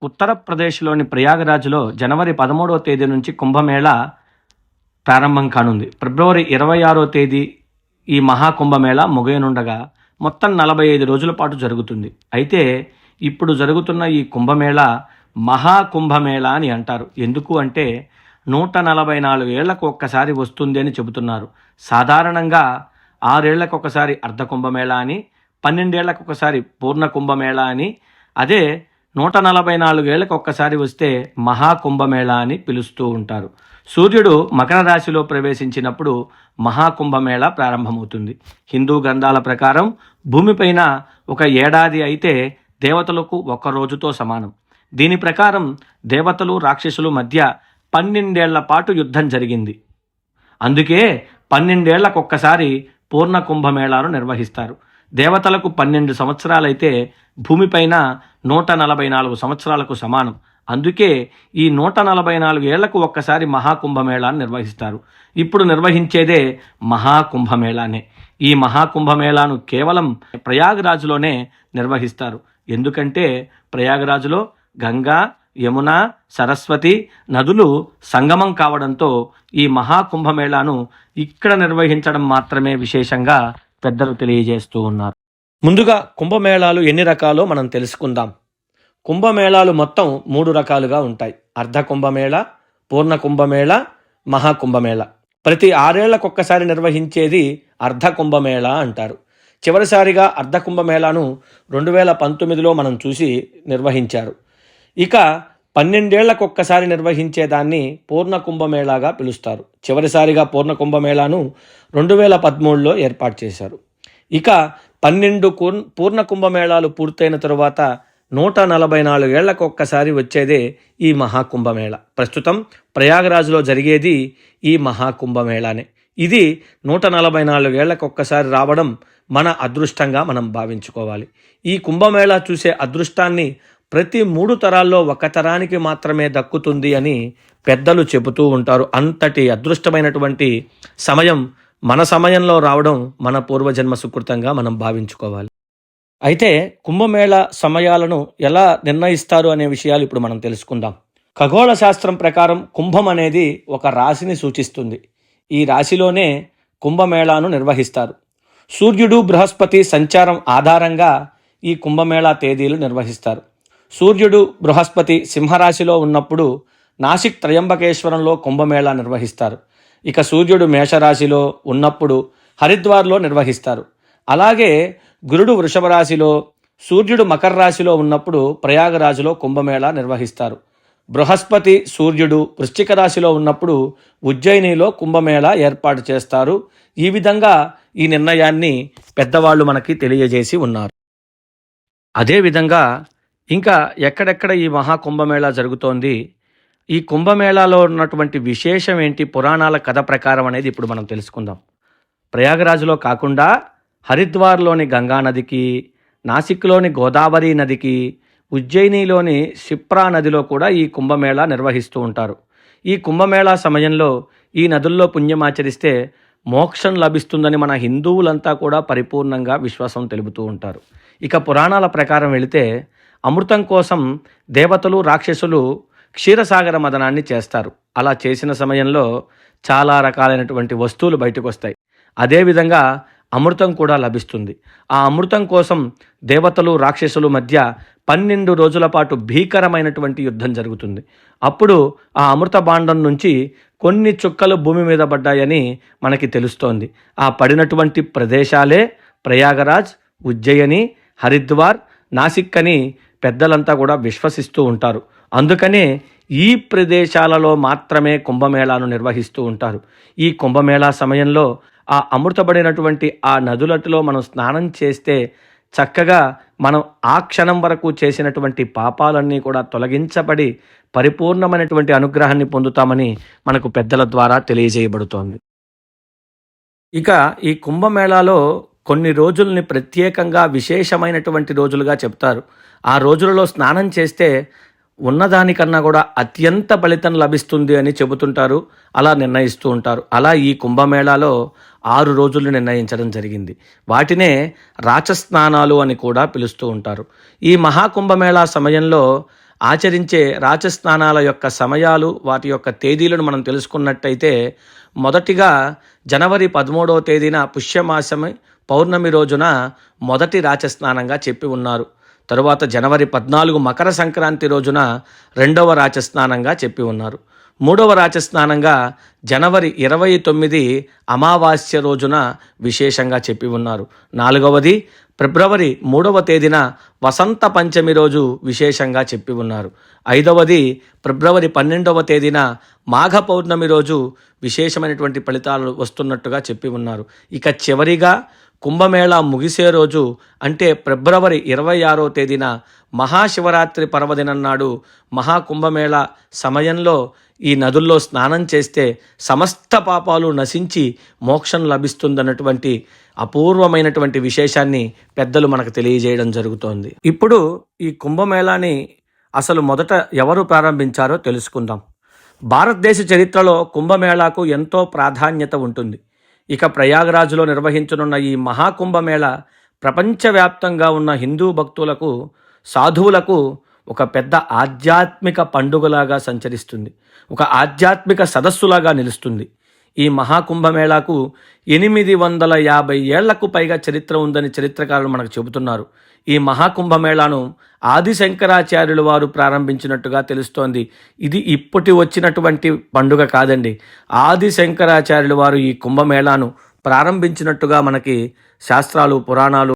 ఉత్తరప్రదేశ్లోని ప్రయాగరాజ్లో జనవరి 13వ తేదీ నుంచి కుంభమేళా ప్రారంభం కానుంది. ఫిబ్రవరి 26వ తేదీ ఈ మహాకుంభమేళా ముగియనుండగా మొత్తం 45 రోజుల పాటు జరుగుతుంది. అయితే ఇప్పుడు జరుగుతున్న ఈ కుంభమేళా మహాకుంభమేళా అని అంటారు. ఎందుకు అంటే 144 ఏళ్లకు ఒక్కసారి వస్తుంది అని చెబుతున్నారు. సాధారణంగా 6 ఏళ్లకు ఒకసారి అర్ధ కుంభమేళా అని, 12 ఏళ్లకు ఒకసారి పూర్ణ కుంభమేళా అని, అదే 144 ఏళ్లకు ఒక్కసారి వస్తే మహాకుంభమేళా అని పిలుస్తూ ఉంటారు. సూర్యుడు మకర రాశిలో ప్రవేశించినప్పుడు మహాకుంభమేళా ప్రారంభమవుతుంది. హిందూ గ్రంథాల ప్రకారం భూమిపైన ఒక ఏడాది అయితే దేవతలకు ఒక్క రోజుతో సమానం. దీని ప్రకారం దేవతలు రాక్షసుల మధ్య 12 ఏళ్ల పాటు యుద్ధం జరిగింది. అందుకే 12 ఏళ్లకు ఒక్కసారి పూర్ణ కుంభమేళాను నిర్వహిస్తారు. దేవతలకు 12 సంవత్సరాలైతే భూమిపైన 144 సంవత్సరాలకు సమానం. అందుకే ఈ 144 ఏళ్లకు ఒక్కసారి మహాకుంభమేళాను నిర్వహిస్తారు. ఇప్పుడు నిర్వహించేదే మహాకుంభమేళానే. ఈ మహాకుంభమేళాను కేవలం ప్రయాగరాజ్లోనే నిర్వహిస్తారు. ఎందుకంటే ప్రయాగరాజ్లో గంగా, యమున, సరస్వతి నదులు సంగమం కావడంతో ఈ మహాకుంభమేళాను ఇక్కడ నిర్వహించడం మాత్రమే విశేషంగా పెద్దలు తెలియజేస్తూ ఉన్నారు. ముందుగా కుంభమేళాలు ఎన్ని రకాలో మనం తెలుసుకుందాం. కుంభమేళాలు మొత్తం 3 రకాలుగా ఉంటాయి. అర్ధ కుంభమేళా, పూర్ణ కుంభమేళా, మహాకుంభమేళా. ప్రతి 6 ఏళ్లకొక్కసారి నిర్వహించేది అర్ధ కుంభమేళా అంటారు. చివరిసారిగా అర్ధ కుంభమేళాను 2019లో మనం చూసి నిర్వహించారు. ఇక 12 ఏళ్లకొక్కసారి నిర్వహించేదాన్ని పూర్ణ కుంభమేళాగా పిలుస్తారు. చివరిసారిగా పూర్ణ కుంభమేళాను 2013లో ఏర్పాటు చేశారు. ఇక 12 పూర్ణ కుంభమేళాలు పూర్తయిన తరువాత 144 ఏళ్లకు ఒక్కసారి వచ్చేదే ఈ మహాకుంభమేళా. ప్రస్తుతం ప్రయాగరాజ్లో జరిగేది ఈ మహాకుంభమేళానే. ఇది 144 ఏళ్లకు ఒక్కసారి రావడం మన అదృష్టంగా మనం భావించుకోవాలి. ఈ కుంభమేళా చూసే అదృష్టాన్ని ప్రతి 3 తరాల్లో ఒక తరానికి మాత్రమే దక్కుతుంది అని పెద్దలు చెబుతూ ఉంటారు. అంతటి అదృష్టమైనటువంటి సమయం మన సమయంలో రావడం మన పూర్వజన్మ సుకృతంగా మనం భావించుకోవాలి. అయితే కుంభమేళా సమయాలను ఎలా నిర్ణయిస్తారు అనే విషయాలు ఇప్పుడు మనం తెలుసుకుందాం. ఖగోళ శాస్త్రం ప్రకారం కుంభం అనేది ఒక రాశిని సూచిస్తుంది. ఈ రాశిలోనే కుంభమేళాను నిర్వహిస్తారు. సూర్యుడు, బృహస్పతి సంచారం ఆధారంగా ఈ కుంభమేళా తేదీలు నిర్వహిస్తారు. సూర్యుడు, బృహస్పతి సింహరాశిలో ఉన్నప్పుడు నాసిక్ త్రయంబకేశ్వరంలో కుంభమేళా నిర్వహిస్తారు. ఇక సూర్యుడు మేషరాశిలో ఉన్నప్పుడు హరిద్వార్లో నిర్వహిస్తారు. అలాగే గురుడు వృషభ రాశిలో, సూర్యుడు మకర రాశిలో ఉన్నప్పుడు ప్రయాగరాజులో కుంభమేళా నిర్వహిస్తారు. బృహస్పతి, సూర్యుడు వృశ్చిక రాశిలో ఉన్నప్పుడు ఉజ్జయినిలో కుంభమేళా ఏర్పాటు చేస్తారు. ఈ విధంగా ఈ నిర్ణయాన్ని పెద్దవాళ్ళు మనకి తెలియజేసి ఉన్నారు. అదేవిధంగా ఇంకా ఎక్కడెక్కడ ఈ మహాకుంభమేళా జరుగుతోంది, ఈ కుంభమేళాలో ఉన్నటువంటి విశేషం ఏంటి, పురాణాల కథ ప్రకారం అనేది ఇప్పుడు మనం తెలుసుకుందాం. ప్రయాగరాజ్లో కాకుండా హరిద్వార్లోని గంగా నదికి, నాసిక్లోని గోదావరి నదికి, ఉజ్జయినిలోని షిప్రా నదిలో కూడా ఈ కుంభమేళా నిర్వహిస్తూ ఉంటారు. ఈ కుంభమేళా సమయంలో ఈ నదుల్లో పుణ్యమాచరిస్తే మోక్షం లభిస్తుందని మన హిందువులంతా కూడా పరిపూర్ణంగా విశ్వాసం తెలుపుతూ ఉంటారు. ఇక పురాణాల ప్రకారం వెళితే అమృతం కోసం దేవతలు, రాక్షసులు క్షీరసాగర మదనాన్ని చేస్తారు. అలా చేసిన సమయంలో చాలా రకాలైనటువంటి వస్తువులు బయటకు వస్తాయి. అదేవిధంగా అమృతం కూడా లభిస్తుంది. ఆ అమృతం కోసం దేవతలు, రాక్షసుల మధ్య 12 రోజుల పాటు భీకరమైనటువంటి యుద్ధం జరుగుతుంది. అప్పుడు ఆ అమృత భాండం నుంచి కొన్ని చుక్కలు భూమి మీద పడ్డాయని మనకి తెలుస్తోంది. ఆ పడినటువంటి ప్రదేశాలే ప్రయాగరాజ్, ఉజ్జయిని, హరిద్వార్, నాసిక్ అని పెద్దలంతా కూడా విశ్వసిస్తూ ఉంటారు. అందుకనే ఈ ప్రదేశాలలో మాత్రమే కుంభమేళాను నిర్వహిస్తూ ఉంటారు. ఈ కుంభమేళా సమయంలో ఆ అమృతపడినటువంటి ఆ నదులటిలో మనం స్నానం చేస్తే చక్కగా మనం ఆ క్షణం వరకు చేసినటువంటి పాపాలన్నీ కూడా తొలగించబడి పరిపూర్ణమైనటువంటి అనుగ్రహాన్ని పొందుతామని మనకు పెద్దల ద్వారా తెలియజేయబడుతోంది. ఇక ఈ కుంభమేళాలో కొన్ని రోజుల్ని ప్రత్యేకంగా విశేషమైనటువంటి రోజులుగా చెప్తారు. ఆ రోజులలో స్నానం చేస్తే ఉన్నదానికన్నా కూడా అత్యంత ఫలితం లభిస్తుంది అని చెబుతుంటారు, అలా నిర్ణయిస్తూ ఉంటారు. అలా ఈ కుంభమేళాలో 6 రోజులు నిర్ణయించడం జరిగింది. వాటినే రాచస్నానాలు అని కూడా పిలుస్తూ ఉంటారు. ఈ మహాకుంభమేళా సమయంలో ఆచరించే రాజస్నానాల యొక్క సమయాలు, వాటి యొక్క తేదీలను మనం తెలుసుకున్నట్టయితే, మొదటిగా జనవరి 13వ తేదీన పుష్యమాసమి పౌర్ణమి రోజున మొదటి రాచస్నానంగా చెప్పి ఉన్నారు. తరువాత జనవరి 14 మకర సంక్రాంతి రోజున రెండవ రాచస్నానంగా చెప్పి ఉన్నారు. మూడవ రాచస్నానంగా జనవరి 29 అమావాస్య రోజున విశేషంగా చెప్పి ఉన్నారు. నాలుగవది ఫిబ్రవరి 3వ తేదీన వసంత పంచమి రోజు విశేషంగా చెప్పి ఉన్నారు. ఐదవది ఫిబ్రవరి 12వ తేదీన మాఘ పౌర్ణమి రోజు విశేషమైనటువంటి ఫలితాలు వస్తున్నట్టుగా చెప్పి ఉన్నారు. ఇక చివరిగా కుంభమేళా ముగిసే రోజు అంటే ఫిబ్రవరి 26వ తేదీన మహాశివరాత్రి పర్వదినం నాడు మహాకుంభమేళా సమయంలో ఈ నదుల్లో స్నానం చేస్తే సమస్త పాపాలు నశించి మోక్షం లభిస్తుందన్నటువంటి అపూర్వమైనటువంటి విశేషాన్ని పెద్దలు మనకు తెలియజేయడం జరుగుతోంది. ఇప్పుడు ఈ కుంభమేళాని అసలు మొదట ఎవరు ప్రారంభించారో తెలుసుకుందాం. భారతదేశ చరిత్రలో కుంభమేళాకు ఎంతో ప్రాధాన్యత ఉంటుంది. ఇక ప్రయాగరాజులో నిర్వహించనున్న ఈ మహాకుంభమేళ ప్రపంచవ్యాప్తంగా ఉన్న హిందూ భక్తులకు, సాధువులకు ఒక పెద్ద ఆధ్యాత్మిక పండుగలాగా సంచరిస్తుంది. ఒక ఆధ్యాత్మిక సదస్సులాగా నిలుస్తుంది. ఈ మహాకుంభమేళాకు 850 ఏళ్లకు పైగా చరిత్ర ఉందని చరిత్రకారులు మనకు చెబుతున్నారు. ఈ మహాకుంభమేళాను ఆది శంకరాచార్యులు వారు ప్రారంభించినట్టుగా తెలుస్తోంది. ఇది ఇప్పటి వచ్చినటువంటి పండుగ కాదండి. ఆది శంకరాచార్యులు వారు ఈ కుంభమేళాను ప్రారంభించినట్టుగా మనకి శాస్త్రాలు, పురాణాలు